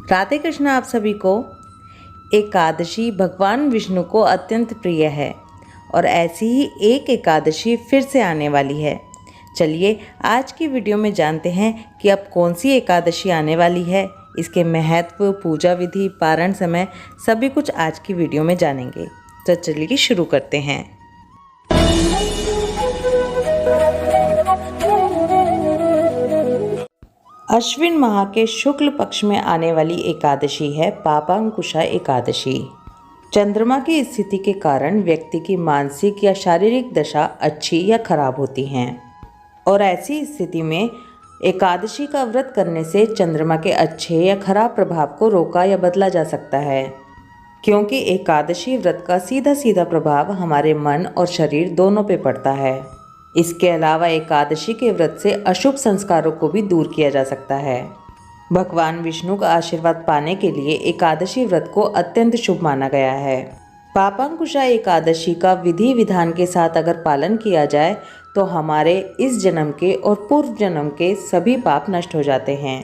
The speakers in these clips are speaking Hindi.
राधे कृष्ण। आप सभी को एकादशी भगवान विष्णु को अत्यंत प्रिय है और ऐसी ही एक एकादशी फिर से आने वाली है। चलिए आज की वीडियो में जानते हैं कि अब कौन सी एकादशी आने वाली है, इसके महत्व, पूजा विधि, पारण समय सभी कुछ आज की वीडियो में जानेंगे। तो चलिए शुरू करते हैं। अश्विन माह के शुक्ल पक्ष में आने वाली एकादशी है पापांकुशा एकादशी। चंद्रमा की स्थिति के कारण व्यक्ति की मानसिक या शारीरिक दशा अच्छी या खराब होती हैं और ऐसी स्थिति में एकादशी का व्रत करने से चंद्रमा के अच्छे या खराब प्रभाव को रोका या बदला जा सकता है, क्योंकि एकादशी व्रत का सीधा सीधा प्रभाव हमारे मन और शरीर दोनों पे पड़ता है। इसके अलावा एकादशी के व्रत से अशुभ संस्कारों को भी दूर किया जा सकता है। भगवान विष्णु का आशीर्वाद पाने के लिए एकादशी व्रत को अत्यंत शुभ माना गया है। पापांकुशा एकादशी का विधि विधान के साथ अगर पालन किया जाए तो हमारे इस जन्म के और पूर्व जन्म के सभी पाप नष्ट हो जाते हैं।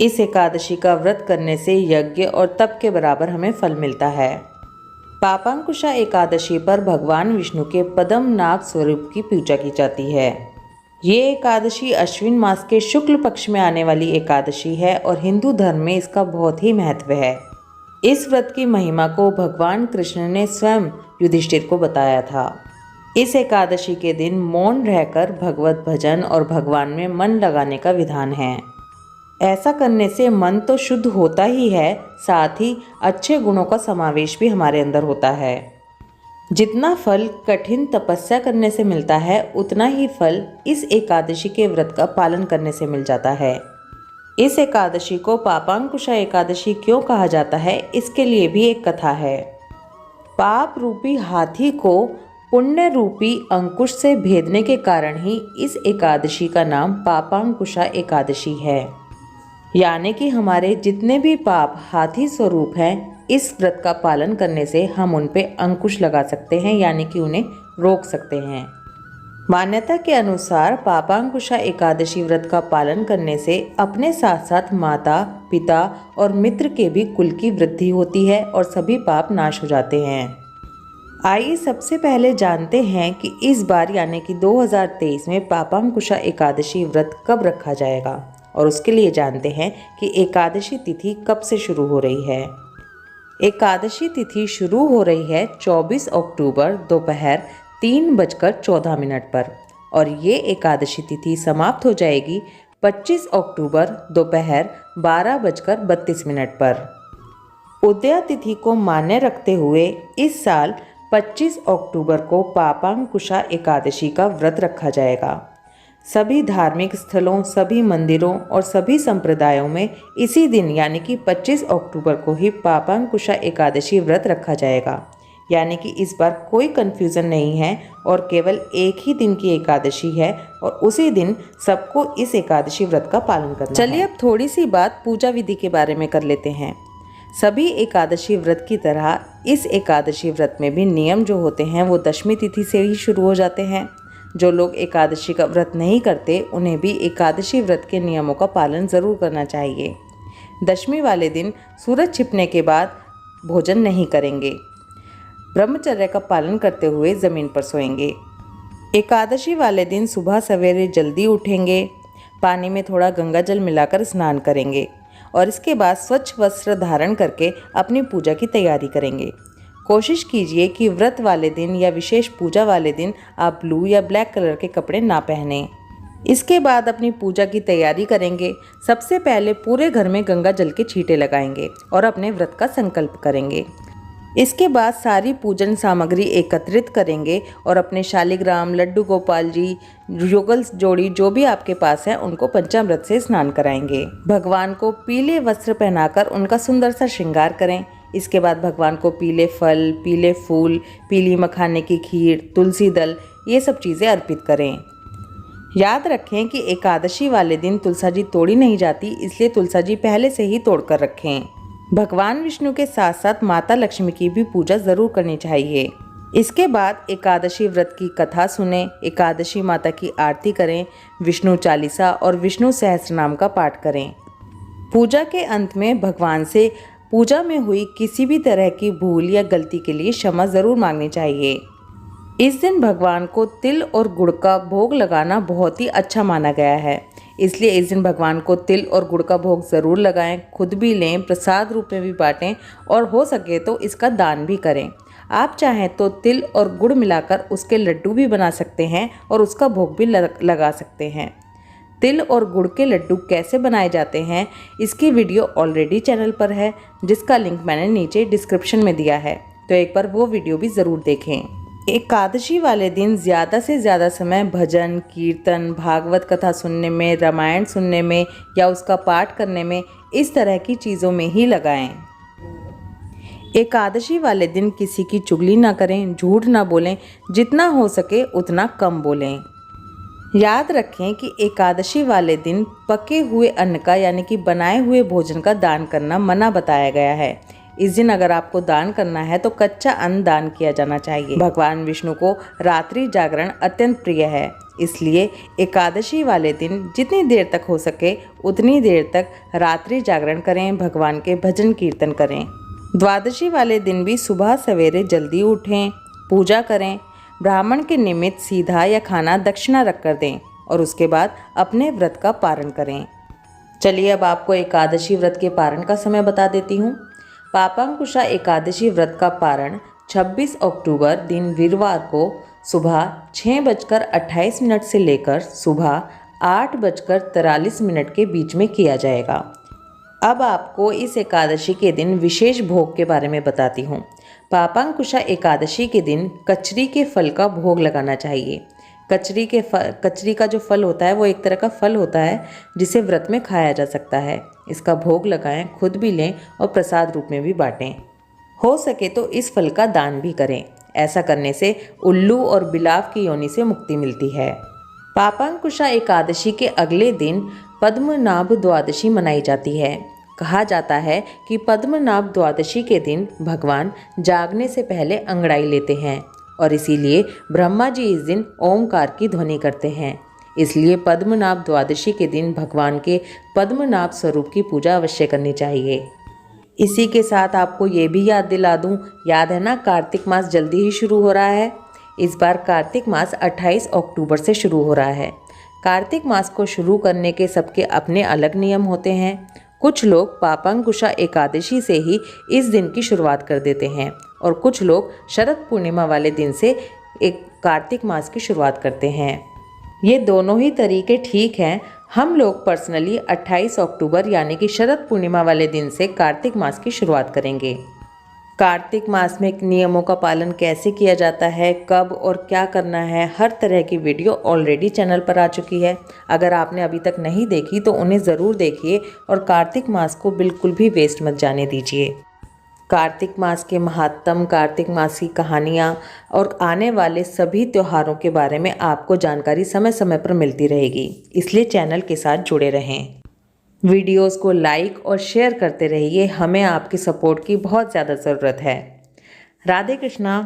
इस एकादशी का व्रत करने से यज्ञ और तप के बराबर हमें फल मिलता है। पापांकुशा एकादशी पर भगवान विष्णु के पद्म नाग स्वरूप की पूजा की जाती है। ये एकादशी अश्विन मास के शुक्ल पक्ष में आने वाली एकादशी है और हिंदू धर्म में इसका बहुत ही महत्व है। इस व्रत की महिमा को भगवान कृष्ण ने स्वयं युधिष्ठिर को बताया था। इस एकादशी के दिन मौन रहकर भगवत भजन और भगवान में मन लगाने का विधान है। ऐसा करने से मन तो शुद्ध होता ही है, साथ ही अच्छे गुणों का समावेश भी हमारे अंदर होता है। जितना फल कठिन तपस्या करने से मिलता है, उतना ही फल इस एकादशी के व्रत का पालन करने से मिल जाता है। इस एकादशी को पापांकुशा एकादशी क्यों कहा जाता है, इसके लिए भी एक कथा है। पाप रूपी हाथी को पुण्य रूपी अंकुश से भेदने के कारण ही इस एकादशी का नाम पापांकुशा एकादशी है। यानी कि हमारे जितने भी पाप हाथी स्वरूप हैं, इस व्रत का पालन करने से हम उन पे अंकुश लगा सकते हैं, यानी कि उन्हें रोक सकते हैं। मान्यता के अनुसार पापांकुशा एकादशी व्रत का पालन करने से अपने साथ साथ माता, पिता और मित्र के भी कुल की वृद्धि होती है और सभी पाप नाश हो जाते हैं। आइए सबसे पहले जानते हैं कि इस बार यानी कि 2023 में पापांकुशा एकादशी व्रत कब रखा जाएगा, और उसके लिए जानते हैं कि एकादशी तिथि कब से शुरू हो रही है। एकादशी तिथि शुरू हो रही है 24 अक्टूबर दोपहर 3:14 पर और ये एकादशी तिथि समाप्त हो जाएगी 25 अक्टूबर दोपहर 12:32 पर। उदया तिथि को मान्य रखते हुए इस साल 25 अक्टूबर को पापांकुशा एकादशी का व्रत रखा जाएगा। सभी धार्मिक स्थलों, सभी मंदिरों और सभी संप्रदायों में इसी दिन यानी कि 25 अक्टूबर को ही पापांकुशा एकादशी व्रत रखा जाएगा। यानी कि इस बार कोई कन्फ्यूज़न नहीं है और केवल एक ही दिन की एकादशी है और उसी दिन सबको इस एकादशी व्रत का पालन करना है। चलिए अब थोड़ी सी बात पूजा विधि के बारे में कर लेते हैं। सभी एकादशी व्रत की तरह इस एकादशी व्रत में भी नियम जो होते हैं वो दशमी तिथि से ही शुरू हो जाते हैं। जो लोग एकादशी का व्रत नहीं करते उन्हें भी एकादशी व्रत के नियमों का पालन ज़रूर करना चाहिए। दशमी वाले दिन सूरज छिपने के बाद भोजन नहीं करेंगे। ब्रह्मचर्य का पालन करते हुए ज़मीन पर सोएंगे। एकादशी वाले दिन सुबह सवेरे जल्दी उठेंगे, पानी में थोड़ा गंगा जल मिलाकर स्नान करेंगे और इसके बाद स्वच्छ वस्त्र धारण करके अपनी पूजा की तैयारी करेंगे। कोशिश कीजिए कि व्रत वाले दिन या विशेष पूजा वाले दिन आप ब्लू या ब्लैक कलर के कपड़े ना पहनें। इसके बाद अपनी पूजा की तैयारी करेंगे। सबसे पहले पूरे घर में गंगा जल के छींटे लगाएंगे और अपने व्रत का संकल्प करेंगे। इसके बाद सारी पूजन सामग्री एकत्रित करेंगे और अपने शालिग्राम, लड्डू गोपाल जी, युगल जोड़ी जो भी आपके पास है उनको पंचामृत से स्नान कराएंगे। भगवान को पीले वस्त्र पहनाकर उनका सुंदर सा श्रृंगार करें। इसके बाद भगवान को पीले फल, पीले फूल, पीली मखाने की खीर, तुलसी दल ये सब चीज़ें अर्पित करें। याद रखें कि एकादशी वाले दिन तुलसा जी तोड़ी नहीं जाती, इसलिए तुलसा जी पहले से ही तोड़ कर रखें। भगवान विष्णु के साथ साथ माता लक्ष्मी की भी पूजा ज़रूर करनी चाहिए। इसके बाद एकादशी व्रत की कथा सुने, एकादशी माता की आरती करें, विष्णु चालीसा और विष्णु सहस्त्रनाम का पाठ करें। पूजा के अंत में भगवान से पूजा में हुई किसी भी तरह की भूल या गलती के लिए क्षमा ज़रूर मांगनी चाहिए। इस दिन भगवान को तिल और गुड़ का भोग लगाना बहुत ही अच्छा माना गया है, इसलिए इस दिन भगवान को तिल और गुड़ का भोग ज़रूर लगाएं, खुद भी लें, प्रसाद रूप में भी बांटें और हो सके तो इसका दान भी करें। आप चाहें तो तिल और गुड़ मिलाकर उसके लड्डू भी बना सकते हैं और उसका भोग भी लगा सकते हैं। तिल और गुड़ के लड्डू कैसे बनाए जाते हैं इसकी वीडियो ऑलरेडी चैनल पर है, जिसका लिंक मैंने नीचे डिस्क्रिप्शन में दिया है, तो एक बार वो वीडियो भी ज़रूर देखें। एकादशी वाले दिन ज़्यादा से ज़्यादा समय भजन, कीर्तन, भागवत कथा सुनने में, रामायण सुनने में या उसका पाठ करने में, इस तरह की चीज़ों में ही लगाएं। एकादशी वाले दिन किसी की चुगली ना करें, झूठ ना बोलें, जितना हो सके उतना कम बोलें। याद रखें कि एकादशी वाले दिन पके हुए अन्न का यानी कि बनाए हुए भोजन का दान करना मना बताया गया है। इस दिन अगर आपको दान करना है तो कच्चा अन्न दान किया जाना चाहिए। भगवान विष्णु को रात्रि जागरण अत्यंत प्रिय है, इसलिए एकादशी वाले दिन जितनी देर तक हो सके उतनी देर तक रात्रि जागरण करें, भगवान के भजन कीर्तन करें। द्वादशी वाले दिन भी सुबह सवेरे जल्दी उठें, पूजा करें, ब्राह्मण के निमित्त सीधा या खाना दक्षिणा रख कर दें और उसके बाद अपने व्रत का पारण करें। चलिए अब आपको एकादशी व्रत के पारण का समय बता देती हूँ। पापांकुशा एकादशी व्रत का पारण 26 अक्टूबर दिन वीरवार को सुबह 6:28 से लेकर सुबह 8:43 के बीच में किया जाएगा। अब आपको इस एकादशी के दिन विशेष भोग के बारे में बताती हूँ। पापांकुशा एकादशी के दिन कचरी के फल का भोग लगाना चाहिए। कचरी का जो फल होता है वो एक तरह का फल होता है जिसे व्रत में खाया जा सकता है। इसका भोग लगाएं, खुद भी लें और प्रसाद रूप में भी बांटें। हो सके तो इस फल का दान भी करें। ऐसा करने से उल्लू और बिलाव की योनि से मुक्ति मिलती है। पापांकुशा एकादशी के अगले दिन पद्मनाभ द्वादशी मनाई जाती है। कहा जाता है कि पद्मनाभ द्वादशी के दिन भगवान जागने से पहले अंगड़ाई लेते हैं और इसीलिए ब्रह्मा जी इस दिन ओमकार की ध्वनि करते हैं। इसलिए पद्मनाभ द्वादशी के दिन भगवान के पद्मनाभ स्वरूप की पूजा अवश्य करनी चाहिए। इसी के साथ आपको ये भी याद दिला दूं, याद है ना, कार्तिक मास जल्दी ही शुरू हो रहा है। इस बार कार्तिक मास 28 अक्टूबर से शुरू हो रहा है। कार्तिक मास को शुरू करने के सबके अपने अलग नियम होते हैं। कुछ लोग पापांकुशा एकादशी से ही इस दिन की शुरुआत कर देते हैं और कुछ लोग शरद पूर्णिमा वाले दिन से एक कार्तिक मास की शुरुआत करते हैं। ये दोनों ही तरीके ठीक हैं। हम लोग पर्सनली 28 अक्टूबर यानी कि शरद पूर्णिमा वाले दिन से कार्तिक मास की शुरुआत करेंगे। कार्तिक मास में नियमों का पालन कैसे किया जाता है, कब और क्या करना है, हर तरह की वीडियो ऑलरेडी चैनल पर आ चुकी है। अगर आपने अभी तक नहीं देखी तो उन्हें ज़रूर देखिए और कार्तिक मास को बिल्कुल भी वेस्ट मत जाने दीजिए। कार्तिक मास के महात्म, कार्तिक मास की कहानियाँ और आने वाले सभी त्योहारों के बारे में आपको जानकारी समय समय पर मिलती रहेगी, इसलिए चैनल के साथ जुड़े रहें। वीडियोस को लाइक और शेयर करते रहिए, हमें आपकी सपोर्ट की बहुत ज़्यादा ज़रूरत है। राधे कृष्णा।